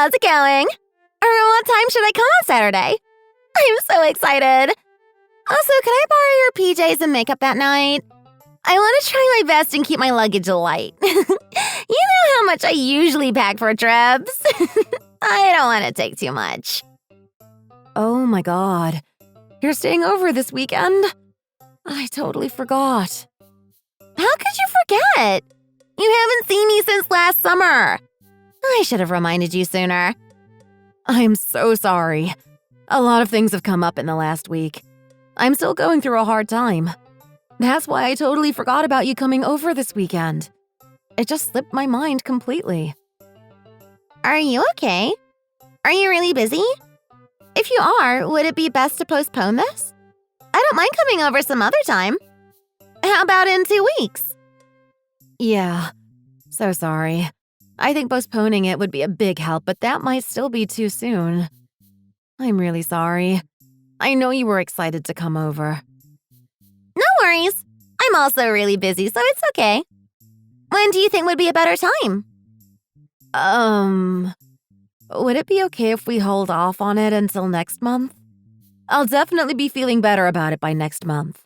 how's it going? Or what time should I come on Saturday? I'm so excited. Also, can I borrow your PJs and makeup that night? I want to try my best and keep my luggage light. You know how much I usually pack for trips. I don't want to take too much. Oh my God. You're staying over this weekend? I totally forgot. How could you forget? You haven't seen me since last summer. I should have reminded you sooner. I'm so sorry. A lot of things have come up in the last week. I'm still going through a hard time. That's why I totally forgot about you coming over this weekend. It just slipped my mind completely. Are you okay? Are you really busy? If you are, would it be best to postpone this? I don't mind coming over some other time. How about in 2 weeks? Yeah, so sorry. I think postponing it would be a big help, but that might still be too soon. I'm really sorry. I know you were excited to come over. No worries. I'm also really busy, so it's okay. When do you think would be a better time? Would it be okay if we hold off on it until next month? I'll definitely be feeling better about it by next month.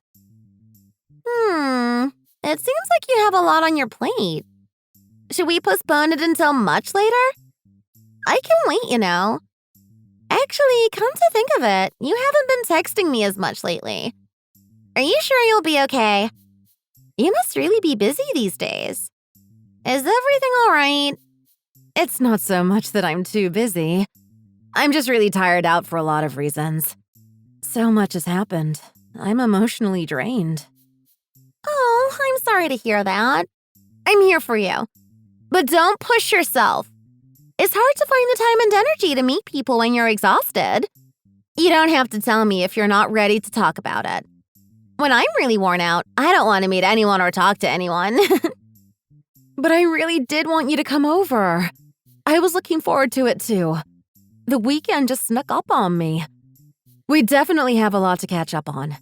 It seems like you have a lot on your plate. Should we postpone it until much later? I can wait, you know. Actually, come to think of it, you haven't been texting me as much lately. Are you sure you'll be okay? You must really be busy these days. Is everything all right? It's not so much that I'm too busy. I'm just really tired out for a lot of reasons. So much has happened. I'm emotionally drained. Oh, I'm sorry to hear that. I'm here for you. But don't push yourself. It's hard to find the time and energy to meet people when you're exhausted. You don't have to tell me if you're not ready to talk about it. When I'm really worn out, I don't want to meet anyone or talk to anyone. But I really did want you to come over. I was looking forward to it too. The weekend just snuck up on me. We definitely have a lot to catch up on.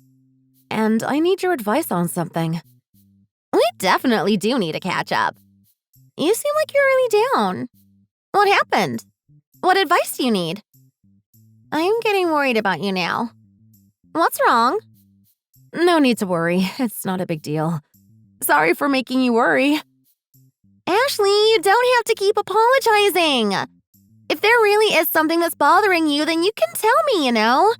And I need your advice on something. We definitely do need to catch up. You seem like you're really down. What happened? What advice do you need? I'm getting worried about you now. What's wrong? No need to worry. It's not a big deal. Sorry for making you worry. Ashley, you don't have to keep apologizing. If there really is something that's bothering you, then you can tell me, you know?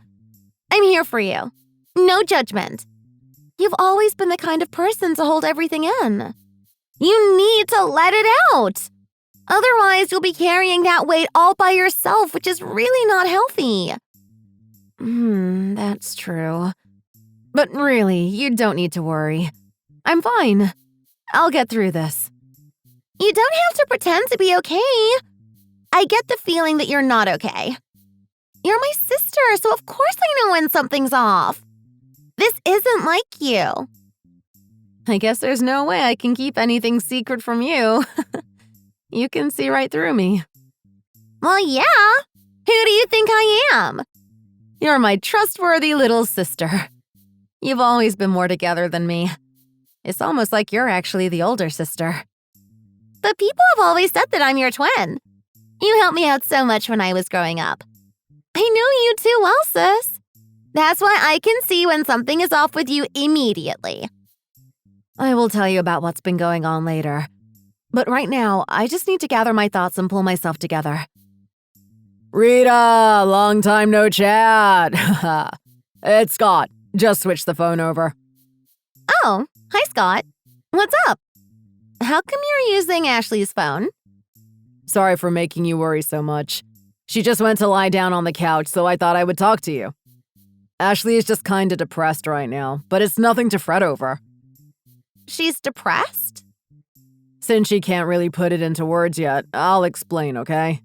I'm here for you. No judgment. You've always been the kind of person to hold everything in. You need to let it out. Otherwise, you'll be carrying that weight all by yourself, which is really not healthy. That's true. But really, you don't need to worry. I'm fine. I'll get through this. You don't have to pretend to be okay. I get the feeling that you're not okay. You're my sister, so of course I know when something's off. This isn't like you. I guess there's no way I can keep anything secret from you. You can see right through me. Well, yeah. Who do you think I am? You're my trustworthy little sister. You've always been more together than me. It's almost like you're actually the older sister. But people have always said that I'm your twin. You helped me out so much when I was growing up. I know you too well, sis. That's why I can see when something is off with you immediately. I will tell you about what's been going on later. But right now, I just need to gather my thoughts and pull myself together. Rita, long time no chat. It's Scott. Just switched the phone over. Oh, hi, Scott. What's up? How come you're using Ashley's phone? Sorry for making you worry so much. She just went to lie down on the couch, so I thought I would talk to you. Ashley is just kinda depressed right now, but it's nothing to fret over. She's depressed? Since she can't really put it into words yet, I'll explain, okay?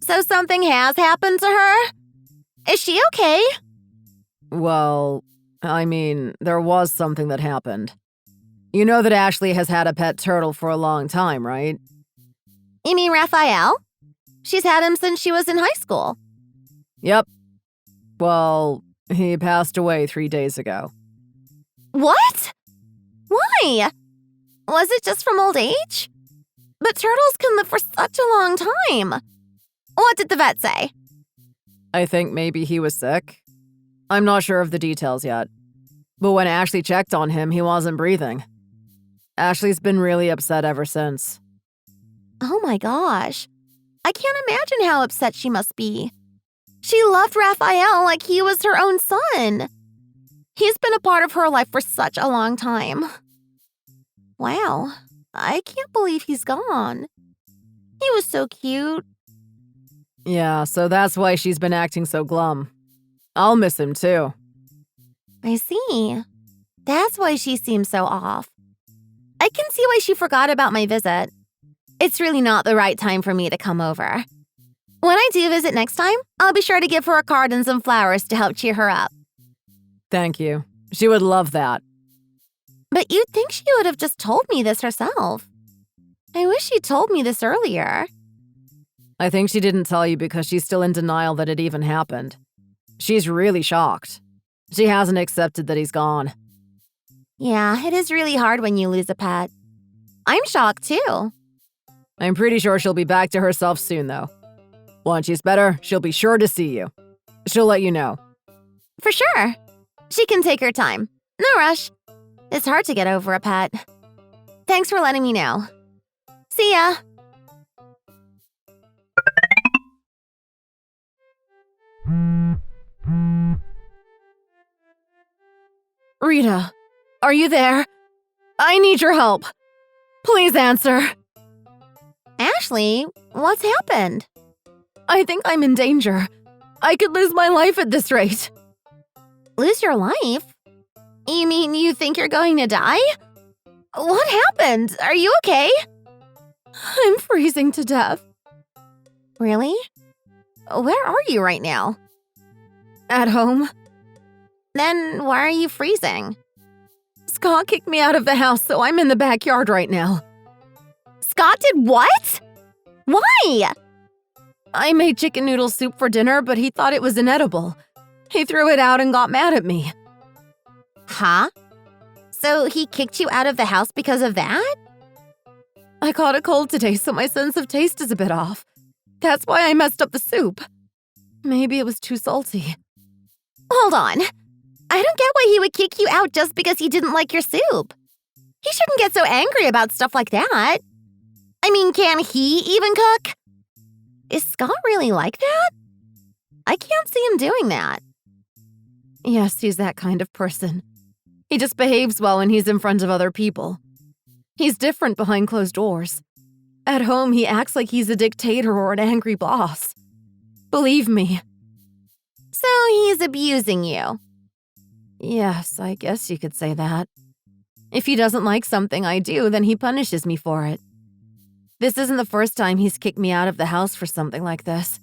So something has happened to her? Is she okay? Well, I mean, there was something that happened. You know that Ashley has had a pet turtle for a long time, right? You mean Raphael? She's had him since she was in high school. Yep. Well, he passed away 3 days ago. What? Why? Was it just from old age? But turtles can live for such a long time. What did the vet say? I think maybe he was sick. I'm not sure of the details yet. But when Ashley checked on him, he wasn't breathing. Ashley's been really upset ever since. Oh my gosh. I can't imagine how upset she must be. She loved Raphael like he was her own son. He's been a part of her life for such a long time. Wow, I can't believe he's gone. He was so cute. Yeah, so that's why she's been acting so glum. I'll miss him too. I see. That's why she seems so off. I can see why she forgot about my visit. It's really not the right time for me to come over. When I do visit next time, I'll be sure to give her a card and some flowers to help cheer her up. Thank you. She would love that. But you'd think she would have just told me this herself. I wish she'd told me this earlier. I think she didn't tell you because she's still in denial that it even happened. She's really shocked. She hasn't accepted that he's gone. Yeah, it is really hard when you lose a pet. I'm shocked too. I'm pretty sure she'll be back to herself soon, though. Once she's better, she'll be sure to see you. She'll let you know. For sure. She can take her time. No rush. It's hard to get over a pet. Thanks for letting me know. See ya. Rita, are you there? I need your help. Please answer. Ashley, what's happened? I think I'm in danger. I could lose my life at this rate. Lose your life? You mean you think you're going to die? What happened? Are you okay? I'm freezing to death. Really? Where are you right now? At home. Then why are you freezing? Scott kicked me out of the house, so I'm in the backyard right now. Scott did what? Why? I made chicken noodle soup for dinner, but he thought it was inedible. He threw it out and got mad at me. Huh? So he kicked you out of the house because of that? I caught a cold today, so my sense of taste is a bit off. That's why I messed up the soup. Maybe it was too salty. Hold on. I don't get why he would kick you out just because he didn't like your soup. He shouldn't get so angry about stuff like that. I mean, can he even cook? Is Scott really like that? I can't see him doing that. Yes, he's that kind of person. He just behaves well when he's in front of other people. He's different behind closed doors. At home, he acts like he's a dictator or an angry boss. Believe me. So he's abusing you. Yes, I guess you could say that. If he doesn't like something I do, then he punishes me for it. This isn't the first time he's kicked me out of the house for something like this.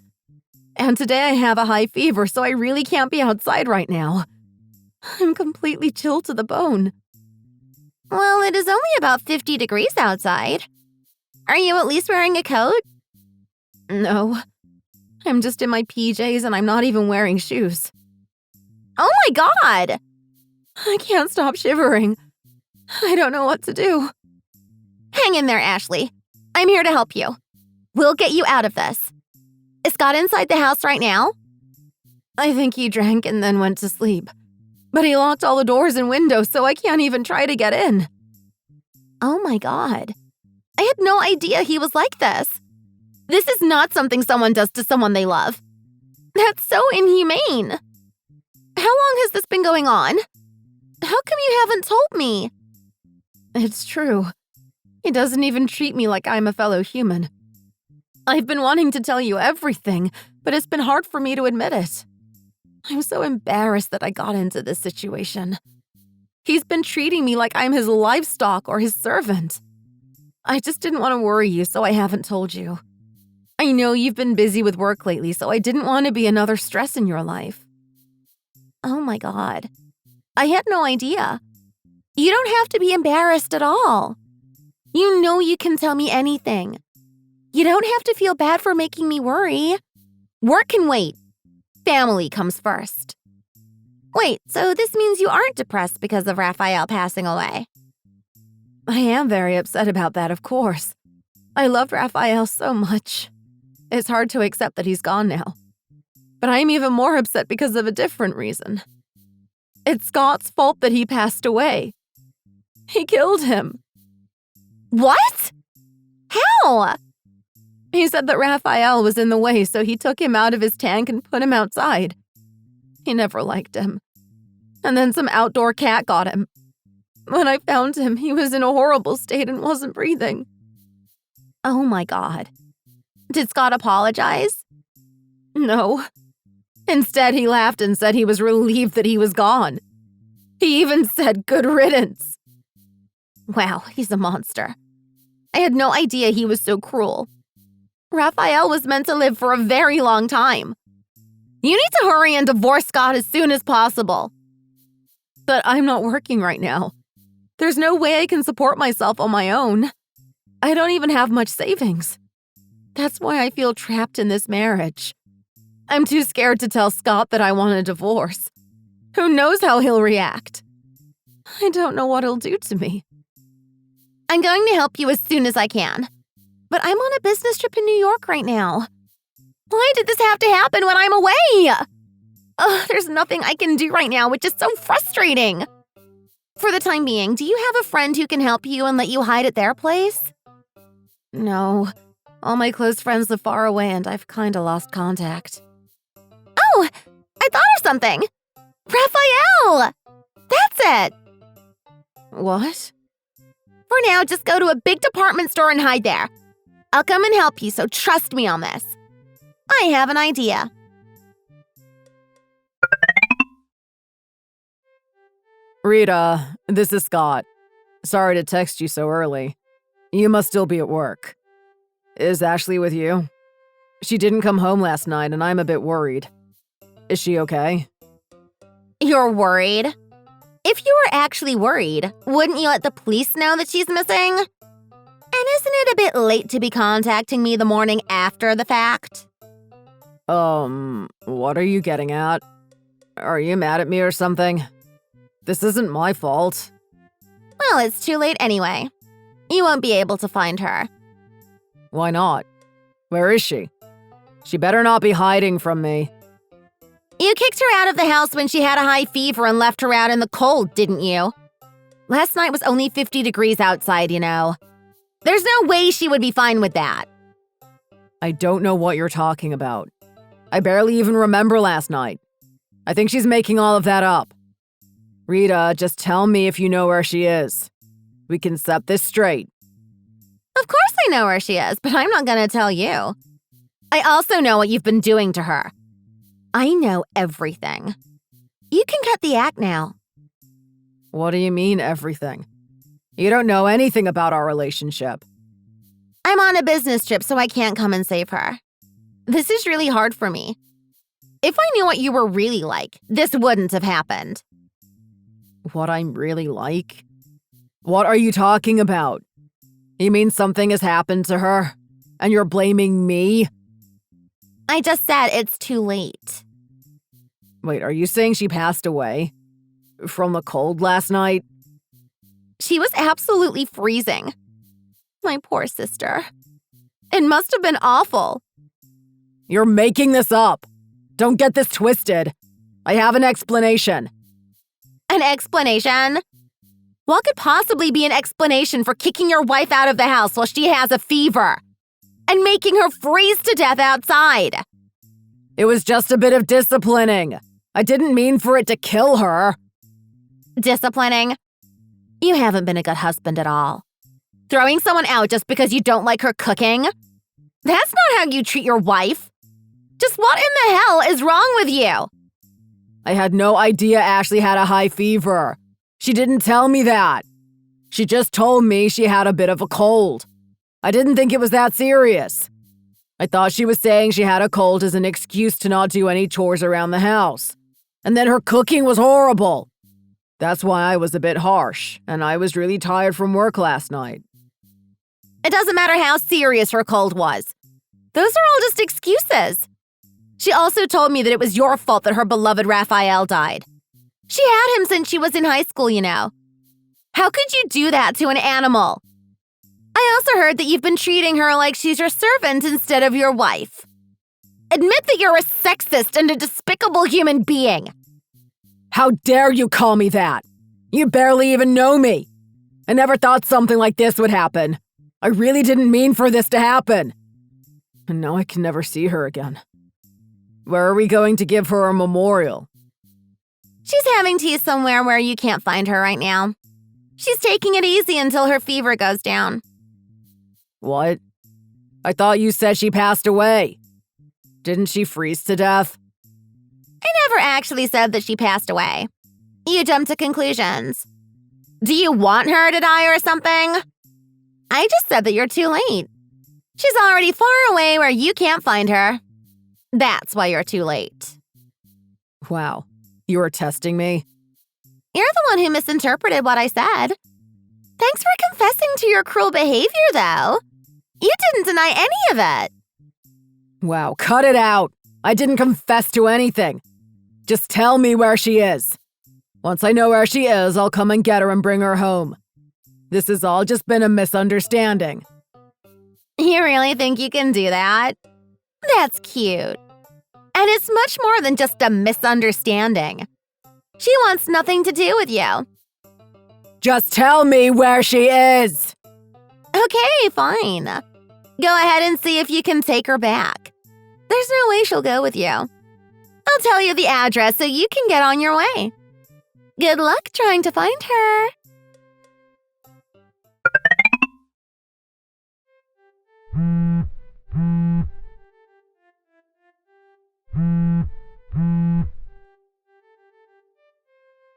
And today I have a high fever, so I really can't be outside right now. I'm completely chilled to the bone. Well, it is only about 50 degrees outside. Are you at least wearing a coat? No. I'm just in my PJs and I'm not even wearing shoes. Oh my God! I can't stop shivering. I don't know what to do. Hang in there, Ashley. I'm here to help you. We'll get you out of this. Is Scott inside the house right now? I think he drank and then went to sleep. But he locked all the doors and windows, so I can't even try to get in. Oh my God. I had no idea he was like this. This is not something someone does to someone they love. That's so inhumane. How long has this been going on? How come you haven't told me? It's true. He doesn't even treat me like I'm a fellow human. I've been wanting to tell you everything, but it's been hard for me to admit it. I'm so embarrassed that I got into this situation. He's been treating me like I'm his livestock or his servant. I just didn't want to worry you, so I haven't told you. I know you've been busy with work lately, so I didn't want to be another stress in your life. Oh my God. I had no idea. You don't have to be embarrassed at all. You know you can tell me anything. You don't have to feel bad for making me worry. Work can wait. Family comes first. Wait, so this means you aren't depressed because of Raphael passing away? I am very upset about that, of course. I loved Raphael so much. It's hard to accept that he's gone now. But I'm even more upset because of a different reason. It's Scott's fault that he passed away. He killed him. What? How? He said that Raphael was in the way, so he took him out of his tank and put him outside. He never liked him. And then some outdoor cat got him. When I found him, he was in a horrible state and wasn't breathing. Oh my God. Did Scott apologize? No. Instead, he laughed and said he was relieved that he was gone. He even said good riddance. Wow, he's a monster. I had no idea he was so cruel. Raphael was meant to live for a very long time. You need to hurry and divorce Scott as soon as possible. But I'm not working right now. There's no way I can support myself on my own. I don't even have much savings. That's why I feel trapped in this marriage. I'm too scared to tell Scott that I want a divorce. Who knows how he'll react? I don't know what he'll do to me. I'm going to help you as soon as I can. But I'm on a business trip in New York right now. Why did this have to happen when I'm away? There's nothing I can do right now, which is so frustrating. For the time being, do you have a friend who can help you and let you hide at their place? No. All my close friends live far away and I've kinda lost contact. Oh, I thought of something. Raphael! That's it. What? For now, just go to a big department store and hide there. I'll come and help you, so trust me on this. I have an idea. Rita, this is Scott. Sorry to text you so early. You must still be at work. Is Ashley with you? She didn't come home last night and I'm a bit worried. Is she okay? You're worried? If you were actually worried, wouldn't you let the police know that she's missing? And isn't it a bit late to be contacting me the morning after the fact? What are you getting at? Are you mad at me or something? This isn't my fault. Well, it's too late anyway. You won't be able to find her. Why not? Where is she? She better not be hiding from me. You kicked her out of the house when she had a high fever and left her out in the cold, didn't you? Last night was only 50 degrees outside, you know. There's no way she would be fine with that. I don't know what you're talking about. I barely even remember last night. I think she's making all of that up. Rita, just tell me if you know where she is. We can set this straight. Of course I know where she is, but I'm not going to tell you. I also know what you've been doing to her. I know everything. You can cut the act now. What do you mean, everything? You don't know anything about our relationship. I'm on a business trip, so I can't come and save her. This is really hard for me. If I knew what you were really like, this wouldn't have happened. What I'm really like? What are you talking about? You mean something has happened to her? And you're blaming me? I just said it's too late. Wait, are you saying she passed away? From the cold last night? She was absolutely freezing. My poor sister. It must have been awful. You're making this up. Don't get this twisted. I have an explanation. An explanation? What could possibly be an explanation for kicking your wife out of the house while she has a fever? And making her freeze to death outside? It was just a bit of disciplining. I didn't mean for it to kill her. Disciplining? You haven't been a good husband at all. Throwing someone out just because you don't like her cooking? That's not how you treat your wife. Just what in the hell is wrong with you? I had no idea Ashley had a high fever. She didn't tell me that. She just told me she had a bit of a cold. I didn't think it was that serious. I thought she was saying she had a cold as an excuse to not do any chores around the house. And then her cooking was horrible. That's why I was a bit harsh, and I was really tired from work last night. It doesn't matter how serious her cold was. Those are all just excuses. She also told me that it was your fault that her beloved Raphael died. She had him since she was in high school, you know. How could you do that to an animal? I also heard that you've been treating her like she's your servant instead of your wife. Admit that you're a sexist and a despicable human being. How dare you call me that? You barely even know me. I never thought something like this would happen. I really didn't mean for this to happen. And now I can never see her again. Where are we going to give her a memorial? She's having tea somewhere where you can't find her right now. She's taking it easy until her fever goes down. What? I thought you said she passed away. Didn't she freeze to death? I never actually said that she passed away. You jumped to conclusions. Do you want her to die or something? I just said that you're too late. She's already far away where you can't find her. That's why you're too late. Wow, you were testing me? You're the one who misinterpreted what I said. Thanks for confessing to your cruel behavior, though. You didn't deny any of it. Wow, cut it out. I didn't confess to anything. Just tell me where she is. Once I know where she is, I'll come and get her and bring her home. This has all just been a misunderstanding. You really think you can do that? That's cute. And it's much more than just a misunderstanding. She wants nothing to do with you. Just tell me where she is. Okay, fine. Go ahead and see if you can take her back. There's no way she'll go with you. I'll tell you the address so you can get on your way. Good luck trying to find her.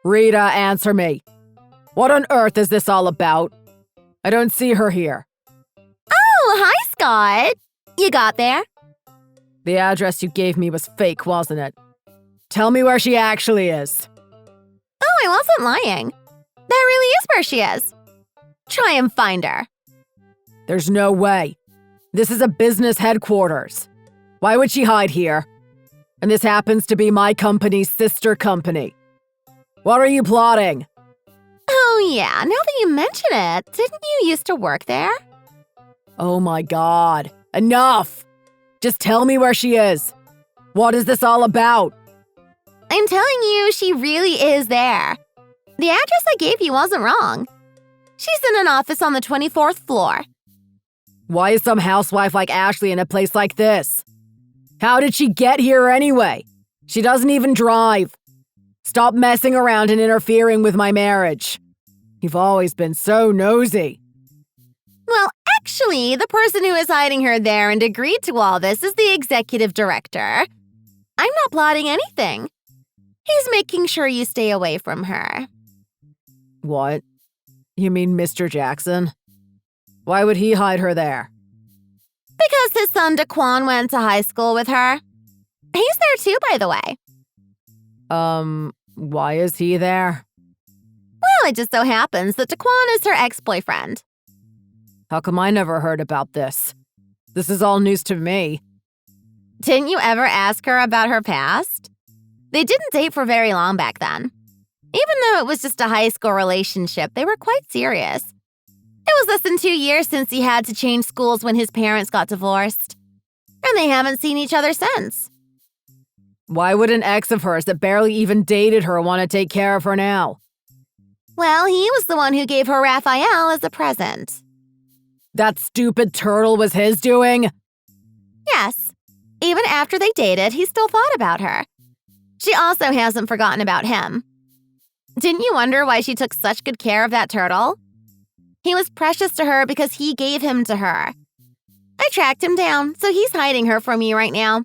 Rita, answer me. What on earth is this all about? I don't see her here. Oh, hi, Scott. You got there? The address you gave me was fake, wasn't it? Tell me where she actually is. Oh, I wasn't lying. That really is where she is. Try and find her. There's no way. This is a business headquarters. Why would she hide here? And this happens to be my company's sister company. What are you plotting? Oh, yeah, now that you mention it, didn't you used to work there? Oh my God. Enough! Just tell me where she is. What is this all about? I'm telling you, she really is there. The address I gave you wasn't wrong. She's in an office on the 24th floor. Why is some housewife like Ashley in a place like this? How did she get here anyway? She doesn't even drive. Stop messing around and interfering with my marriage. You've always been so nosy. Well, actually, the person who is hiding her there and agreed to all this is the executive director. I'm not plotting anything. He's making sure you stay away from her. What? You mean Mr. Jackson? Why would he hide her there? Because his son Daquan went to high school with her. He's there too, by the way. Why is he there? Well, it just so happens that Daquan is her ex-boyfriend. How come I never heard about this? This is all news to me. Didn't you ever ask her about her past? They didn't date for very long back then. Even though it was just a high school relationship, they were quite serious. It was less than 2 years since he had to change schools when his parents got divorced. And they haven't seen each other since. Why would an ex of hers that barely even dated her want to take care of her now? Well, he was the one who gave her Raphael as a present. That stupid turtle was his doing? Yes. Even after they dated, he still thought about her. She also hasn't forgotten about him. Didn't you wonder why she took such good care of that turtle? He was precious to her because he gave him to her. I tracked him down, so he's hiding her from you right now.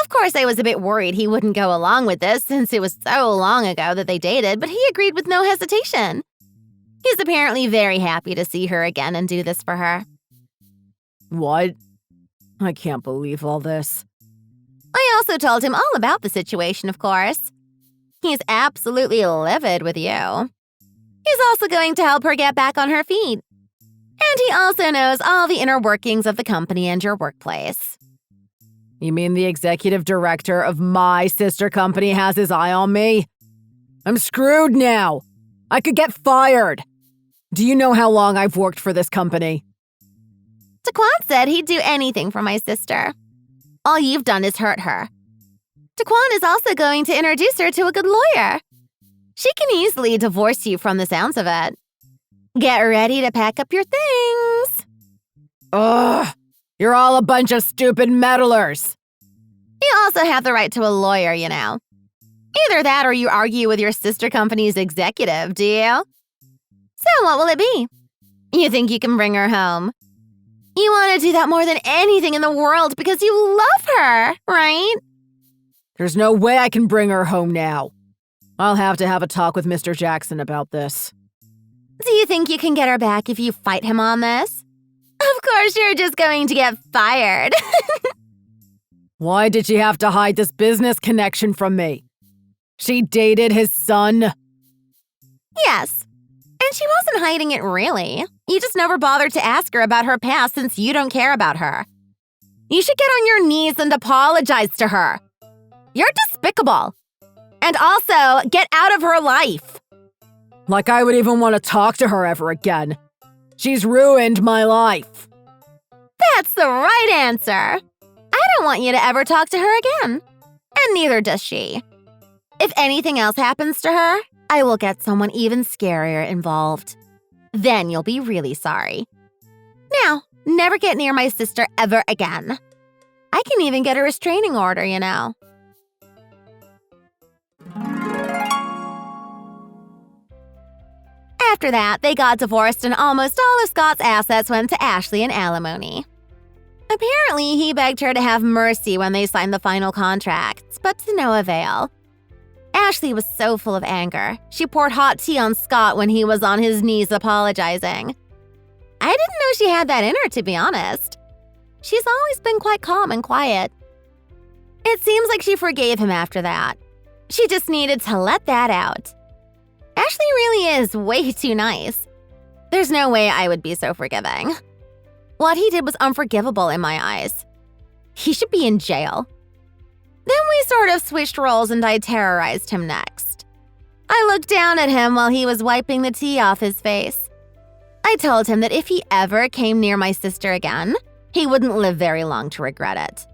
Of course, I was a bit worried he wouldn't go along with this since it was so long ago that they dated, but he agreed with no hesitation. He's apparently very happy to see her again and do this for her. What? I can't believe all this. I also told him all about the situation, of course. He's absolutely livid with you. He's also going to help her get back on her feet. And he also knows all the inner workings of the company and your workplace. You mean the executive director of my sister company has his eye on me? I'm screwed now. I could get fired. Do you know how long I've worked for this company? Daquan said he'd do anything for my sister. All you've done is hurt her. Daquan is also going to introduce her to a good lawyer. She can easily divorce you from the sounds of it. Get ready to pack up your things. Ugh, you're all a bunch of stupid meddlers. You also have the right to a lawyer, you know. Either that or you argue with your sister company's executive, do you? So what will it be? You think you can bring her home? You want to do that more than anything in the world because you love her, right? There's no way I can bring her home now. I'll have to have a talk with Mr. Jackson about this. Do you think you can get her back if you fight him on this? Of course you're just going to get fired. Why did she have to hide this business connection from me? She dated his son? Yes. And she wasn't hiding it really. You just never bothered to ask her about her past since you don't care about her. You should get on your knees and apologize to her. You're despicable. And also, get out of her life. Like I would even want to talk to her ever again. She's ruined my life. That's the right answer. I don't want you to ever talk to her again. And neither does she. If anything else happens to her, I will get someone even scarier involved. Then you'll be really sorry. Now, never get near my sister ever again. I can even get a restraining order, you know. After that, they got divorced and almost all of Scott's assets went to Ashley in alimony. Apparently, he begged her to have mercy when they signed the final contracts, but to no avail. Ashley was so full of anger. She poured hot tea on Scott when he was on his knees apologizing. I didn't know she had that in her, to be honest. She's always been quite calm and quiet. It seems like she forgave him after that. She just needed to let that out. Ashley really is way too nice. There's no way I would be so forgiving. What he did was unforgivable in my eyes. He should be in jail. Then we sort of switched roles and I terrorized him next. I looked down at him while he was wiping the tea off his face. I told him that if he ever came near my sister again, he wouldn't live very long to regret it.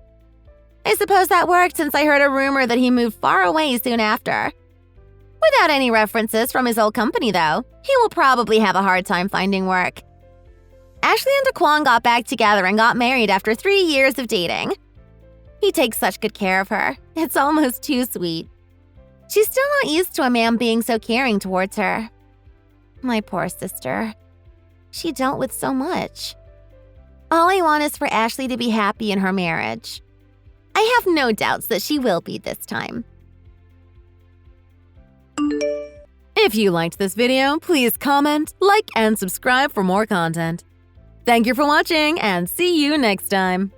I suppose that worked since I heard a rumor that he moved far away soon after. Without any references from his old company, though, he will probably have a hard time finding work. Ashley and Daquan got back together and got married after 3 years of dating. He takes such good care of her. It's almost too sweet. She's still not used to a man being so caring towards her. My poor sister. She dealt with so much. All I want is for Ashley to be happy in her marriage. I have no doubts that she will be this time. If you liked this video, please comment, like, and subscribe for more content. Thank you for watching, and see you next time.